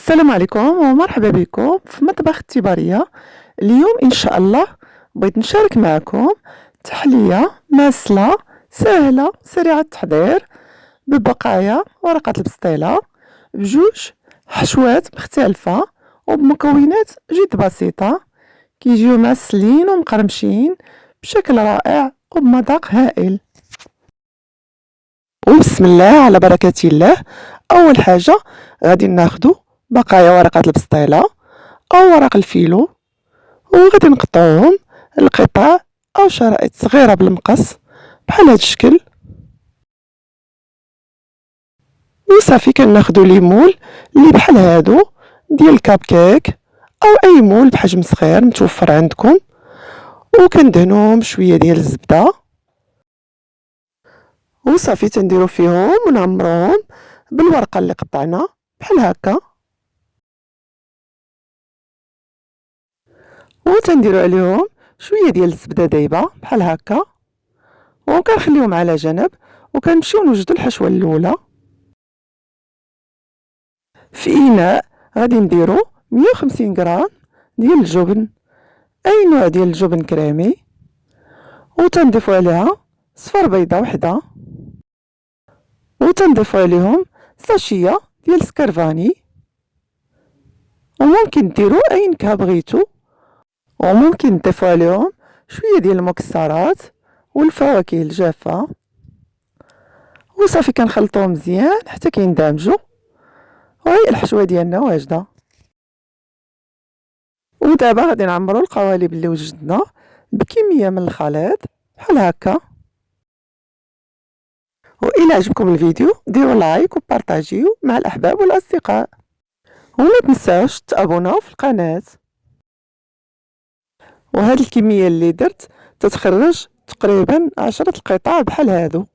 السلام عليكم ومرحبا بكم في مطبخ التبارية. اليوم إن شاء الله بغيت نشارك معكم تحلية ماسلة سهلة سريعة التحضير ببقايا ورقة البسطيلة بجوج حشوات مختلفة وبمكونات جد بسيطة، كيجيو ماسلين ومقرمشين بشكل رائع وبمذاق هائل. وبسم الله على بركة الله. أول حاجة غادي ناخدو بقايا ورقة البسطيلة أو ورق الفيلو، وغادي نقطعوهم لقطع أو شرائط صغيرة بالمقص بحال هاد الشكل. وصافي كناخدو لي مول اللي بحال هادو ديال الكاب كيك أو أي مول بحجم صغير متوفر عندكم، وكندهنوهم شوية ديال الزبدة، وصافي تنديرو فيهم ونعمروهم بالورقة اللي قطعنا بحال هكا، وتنديرو عليهم شوية ديال الزبدة دايبة بحال هكا، وكنخليهم على جنب. وكنمشيو نوجدو الحشوة الأولى. في إناء غادي نديرو 150 غرام ديال الجبن، أي نوع ديال الجبن كريمي، وتنضيفو عليها صفر بيضة وحدة، وتنضيفو عليهم ساشية ديال سكر فاني، وممكن ديرو أي نكهة بغيتو، وممكن نضيفو عليهم شوية ديال المكسرات والفواكه الجافة، وصافي كنخلطوهم مزيان حتى كيندمجو. وهي الحشوة ديالنا واجدة. ودابا غادي نعمرو القوالب اللي وجدنا بكمية من الخليط بحال هكا. وإلا عجبكم الفيديو ديروا لايك وبارطاجيو مع الأحباب والأصدقاء، وما تنساوش تابوناو في القناة. وهاد الكمية اللي درت تتخرج تقريبا 10 القطع بحال هادو.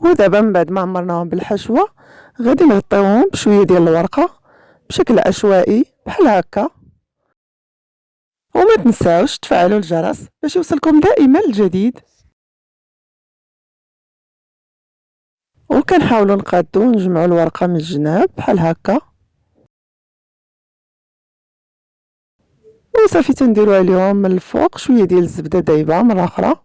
ودابا من بعد ما عمرناهم بالحشوة غادي نغطيوهم بشوية ديال الورقة بشكل عشوائي بحال هكا. وما تنساوش تفعلوا الجرس باش يوصلكم دائما الجديد. وكنحاولوا نقادو ونجمعوا الورقة من الجناب بحال هكا، وصافي تنديروا عليهم من الفوق شوية ديال الزبدة دايبة مرة أخرى.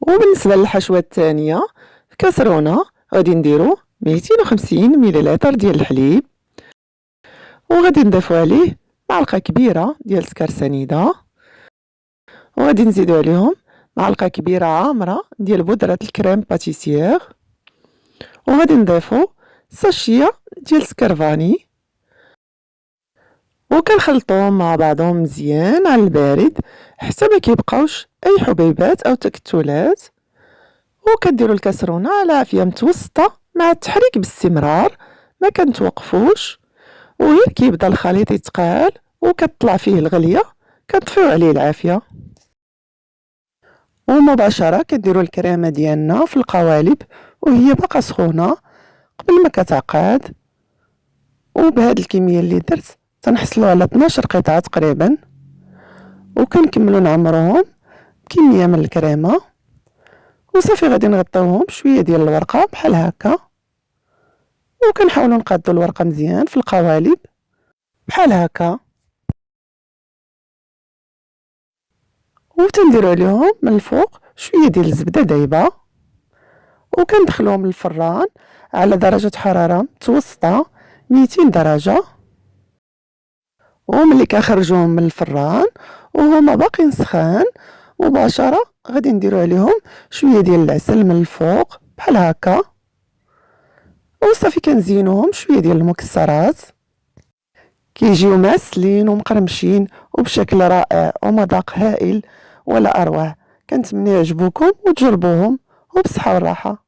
وبالنسبة للحشوة الثانية في كاسرونة غادي نديرو 250 مليلتر ديال الحليب، وغادي نضيفو عليه معلقة كبيرة ديال سكر سنيدة، وغادي نزيدو عليهم معلقة كبيرة عامرة ديال بودرة الكريم باتيسيير، وغادي نضيفو ساشية ديال سكر فاني، وكنخلطوهم مع بعضهم مزيان على البارد حتى ما كيبقاوش اي حبيبات او تكتلات. وكديروا الكاسرونه على عافيه متوسطه مع التحريك باستمرار، ما كنتوقفوش، وغير كيبدا الخليط يتقال وكتطلع فيه الغليه كنطفيو عليه العافيه. ومباشره كديروا الكريمه ديالنا في القوالب وهي باقا سخونه قبل ما كتعقد. وبهاد الكميه اللي درت تنحصلوا على 12 قطعه تقريبا، وكنكملوا نعمروهم بكميه من الكريمه. وصافي غادي نغطيوهم بشويه ديال الورقه بحال هكا، وكنحاولوا نقادوا الورقه مزيان في القوالب بحال هكا، وتنديروا عليهم من الفوق شويه ديال الزبده دايبه، وكندخلوهم للفران على درجه حراره متوسطه 200 درجه. وملي كنخرجوهم من الفران وهما باقيين سخان مباشره غادي نديرو عليهم شويه ديال العسل من الفوق بحال هكا، وصافي كنزينوهم شويه ديال المكسرات، كيجيو معسلين ومقرمشين وبشكل رائع ومذاق هائل ولا اروع. كنتمنى يعجبوكم وتجربوهم، وبصحه والراحه.